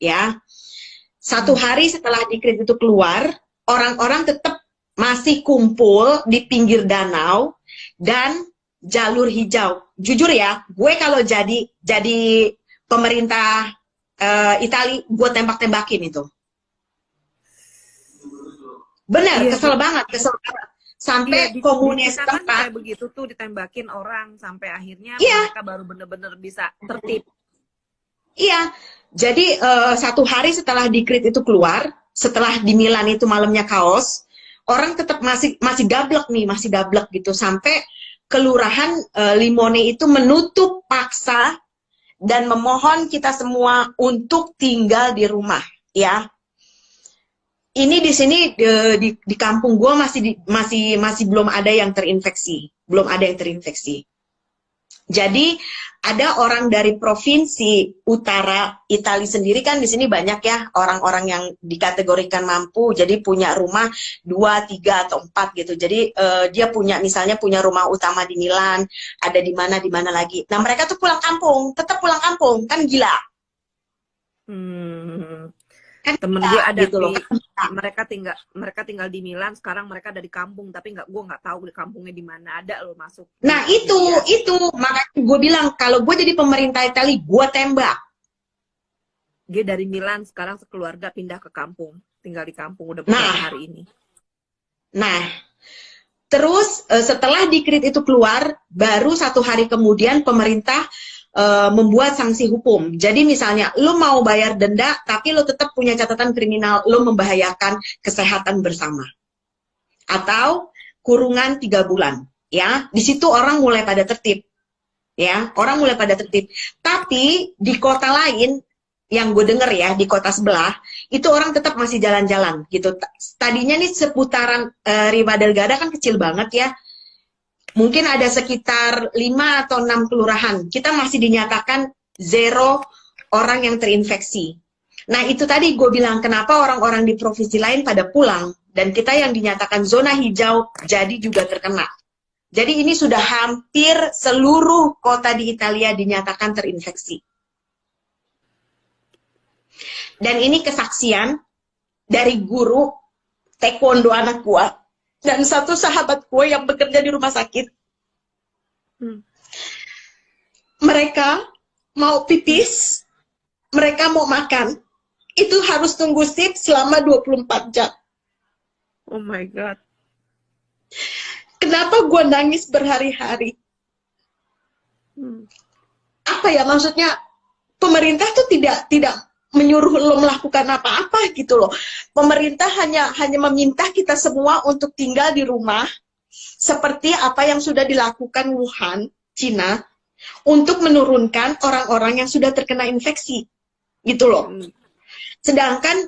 ya. Satu hari setelah dekret itu keluar, orang-orang tetap masih kumpul di pinggir danau dan jalur hijau. Jujur ya, gue kalau jadi pemerintah Itali, gue tembak-tembakin itu. Bener, Iya, kesel banget. Sampai di komunis kita kan tempat. kayak begitu tuh, ditembakin orang sampai akhirnya Iya. mereka baru bener-bener bisa tertib. Iya, jadi satu hari setelah dekret itu keluar, setelah di Milan itu malamnya kaos, orang tetap masih gablek nih, masih gablek gitu, sampai kelurahan Limone itu menutup paksa dan memohon kita semua untuk tinggal di rumah, ya. Ini di sini di kampung gue masih belum ada yang terinfeksi, Jadi ada orang dari provinsi utara Italia sendiri, kan di sini banyak ya orang-orang yang dikategorikan mampu, jadi punya rumah 2, 3 atau 4 gitu. Jadi dia misalnya punya rumah utama di Milan, ada di mana lagi. Nah mereka tuh pulang kampung, tetap pulang kampung, kan gila. Kan Temen gue ada gitu loh. mereka tinggal di Milan, sekarang mereka ada di kampung, tapi gue nggak tahu di kampungnya di mana, ada loh masuk. Nah itu makanya gue bilang kalau gue jadi pemerintah Italia, gue tembak. Dia dari Milan sekarang sekeluarga pindah ke kampung, tinggal di kampung udah beberapa hari ini. Nah, terus setelah dekret itu keluar, baru 1 hari kemudian pemerintah membuat sanksi hukum. Jadi misalnya lo mau bayar denda tapi lo tetap punya catatan kriminal, lo membahayakan kesehatan bersama, atau kurungan 3 bulan, ya. Di situ orang mulai pada tertib, ya, tapi di kota lain yang gue denger ya, di kota sebelah itu orang tetap masih jalan-jalan gitu. Tadinya nih seputaran Riva del Garda kan kecil banget ya, mungkin ada sekitar 5 atau 6 kelurahan, kita masih dinyatakan 0 orang yang terinfeksi. Nah itu tadi gue bilang kenapa orang-orang di provinsi lain pada pulang, dan kita yang dinyatakan zona hijau jadi juga terkena. Jadi ini sudah hampir seluruh kota di Italia dinyatakan terinfeksi. Dan ini kesaksian dari guru taekwondo anak gue dan satu sahabat gue yang bekerja di rumah sakit. Mereka mau pipis, mereka mau makan, itu harus tunggu shift selama 24 jam. Oh my God. Kenapa gue nangis berhari-hari? Apa ya, maksudnya pemerintah tuh tidak menyuruh lo melakukan apa-apa gitu loh. Pemerintah hanya meminta kita semua untuk tinggal di rumah, seperti apa yang sudah dilakukan Wuhan, Cina, untuk menurunkan orang-orang yang sudah terkena infeksi, gitu loh. Sedangkan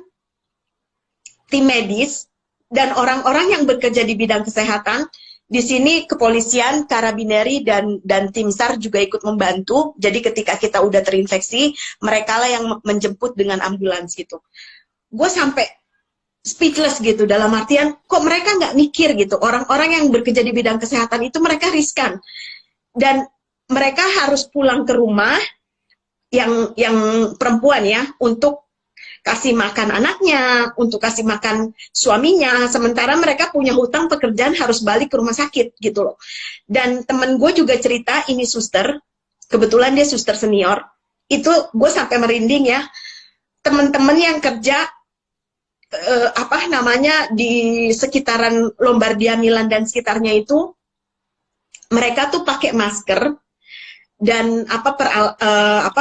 tim medis dan orang-orang yang bekerja di bidang kesehatan, di sini kepolisian, karabineri, dan tim SAR juga ikut membantu. Jadi ketika kita udah terinfeksi, mereka lah yang menjemput dengan ambulans gitu. Gue sampai speechless gitu, dalam artian kok mereka nggak mikir gitu. Orang-orang yang bekerja di bidang kesehatan itu mereka riskan. Dan mereka harus pulang ke rumah yang perempuan ya, untuk kasih makan anaknya, untuk kasih makan suaminya, sementara mereka punya hutang pekerjaan harus balik ke rumah sakit gitu loh. Dan temen gue juga cerita, ini suster, kebetulan dia suster senior, itu gue sampai merinding ya, temen-temen yang kerja di sekitaran Lombardia, Milan dan sekitarnya itu, mereka tuh pakai masker dan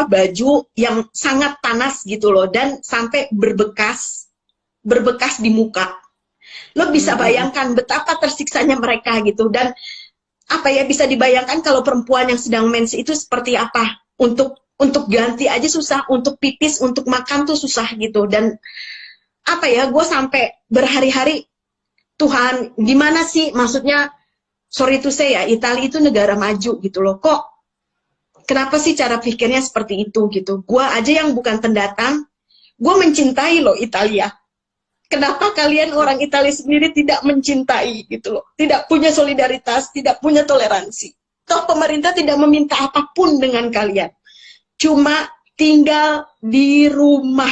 baju yang sangat panas gitu loh, dan sampai berbekas di muka. Lo bisa bayangkan betapa tersiksanya mereka gitu. Dan bisa dibayangkan kalau perempuan yang sedang mens itu seperti apa, untuk ganti aja susah, untuk pipis, untuk makan tuh susah gitu. Dan gue sampai berhari-hari, Tuhan gimana sih, maksudnya sorry to say ya, Italia itu negara maju gitu loh, kok kenapa sih cara pikirnya seperti itu gitu. Gua aja yang bukan pendatang, gue mencintai loh Italia. Kenapa kalian orang Italia sendiri tidak mencintai gitu loh, tidak punya solidaritas, tidak punya toleransi. Toh pemerintah tidak meminta apapun dengan kalian, cuma tinggal di rumah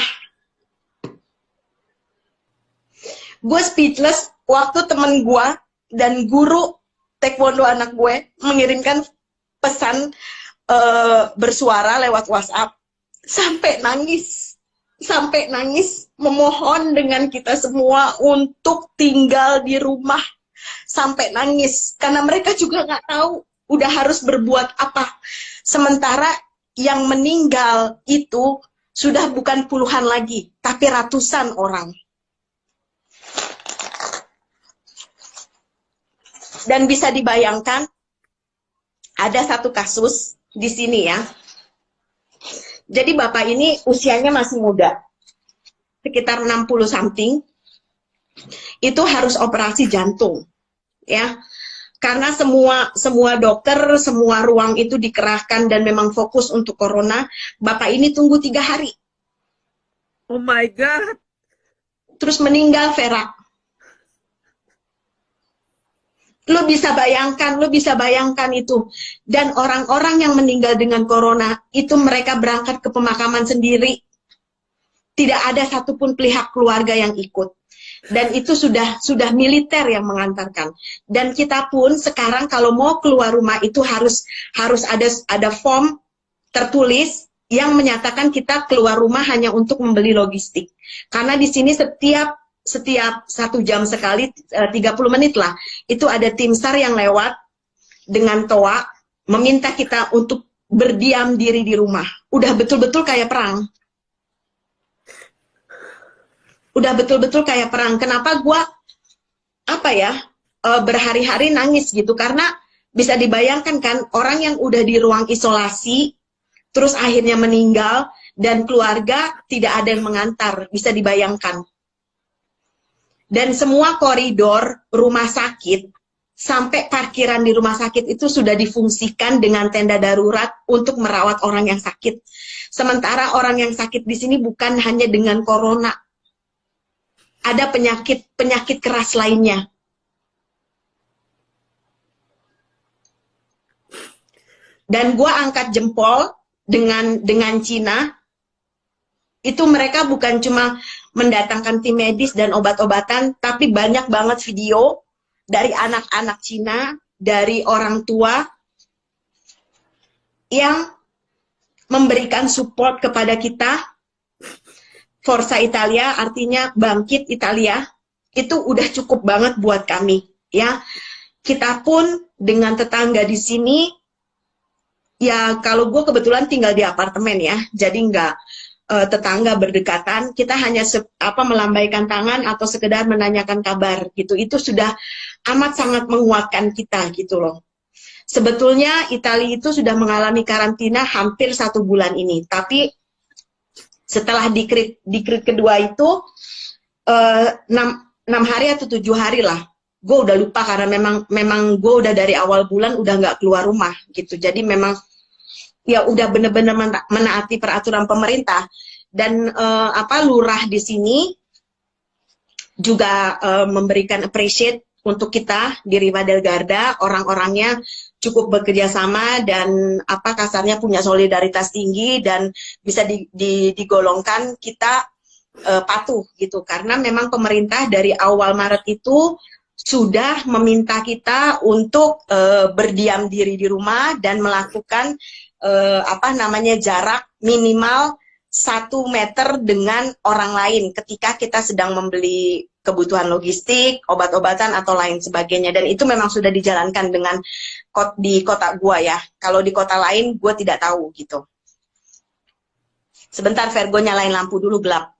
Gue speechless waktu temen gue dan guru taekwondo anak gue mengirimkan pesan bersuara lewat WhatsApp sampai nangis memohon dengan kita semua untuk tinggal di rumah, sampai nangis karena mereka juga nggak tahu udah harus berbuat apa. Sementara yang meninggal itu sudah bukan puluhan lagi tapi ratusan orang. Dan bisa dibayangkan ada satu kasus di sini ya. Jadi bapak ini usianya masih muda, sekitar 60 something, itu harus operasi jantung, ya. Karena semua dokter, semua ruang itu dikerahkan dan memang fokus untuk corona. Bapak ini tunggu 3 hari. Oh my God. Terus meninggal, Vera. Lo bisa bayangkan itu. Dan orang-orang yang meninggal dengan corona, itu mereka berangkat ke pemakaman sendiri. Tidak ada satupun pihak keluarga yang ikut. Dan itu sudah militer yang mengantarkan. Dan kita pun sekarang kalau mau keluar rumah itu harus ada form tertulis yang menyatakan kita keluar rumah hanya untuk membeli logistik. Karena di sini setiap 1 jam sekali, 30 menit lah, itu ada tim SAR yang lewat dengan toa meminta kita untuk berdiam diri di rumah. Udah betul-betul kayak perang. Kenapa gua berhari-hari nangis gitu? Karena bisa dibayangkan kan, orang yang udah di ruang isolasi terus akhirnya meninggal dan keluarga tidak ada yang mengantar, bisa dibayangkan. Dan semua koridor rumah sakit sampai parkiran di rumah sakit itu sudah difungsikan dengan tenda darurat untuk merawat orang yang sakit. Sementara orang yang sakit di sini bukan hanya dengan corona, ada penyakit keras lainnya. Dan gua angkat jempol dengan Cina, itu mereka bukan cuma mendatangkan tim medis dan obat-obatan, tapi banyak banget video dari anak-anak Cina, dari orang tua yang memberikan support kepada kita. Forza Italia artinya bangkit Italia, itu udah cukup banget buat kami, ya. Kita pun dengan tetangga di sini, ya kalau gue kebetulan tinggal di apartemen ya, jadi nggak tetangga berdekatan, kita hanya melambaikan tangan atau sekedar menanyakan kabar gitu. Itu sudah amat sangat menguatkan kita gitu loh. Sebetulnya Italia itu sudah mengalami karantina hampir 1 bulan ini, tapi setelah dikrit kedua itu 6 hari atau 7 hari lah, gue udah lupa karena memang gue udah dari awal bulan udah nggak keluar rumah gitu. Jadi memang ya udah bener-bener menaati peraturan pemerintah. Dan lurah di sini juga memberikan appreciate untuk kita di Riva del Garda, orang-orangnya cukup bekerja sama dan kasarnya punya solidaritas tinggi dan bisa digolongkan kita patuh gitu, karena memang pemerintah dari awal Maret itu sudah meminta kita untuk berdiam diri di rumah dan melakukan jarak minimal 1 meter dengan orang lain ketika kita sedang membeli kebutuhan logistik, obat-obatan atau lain sebagainya. Dan itu memang sudah dijalankan dengan di kota gua ya. Kalau di kota lain gua tidak tahu gitu. Sebentar Virgo, nyalain lampu dulu, gelap.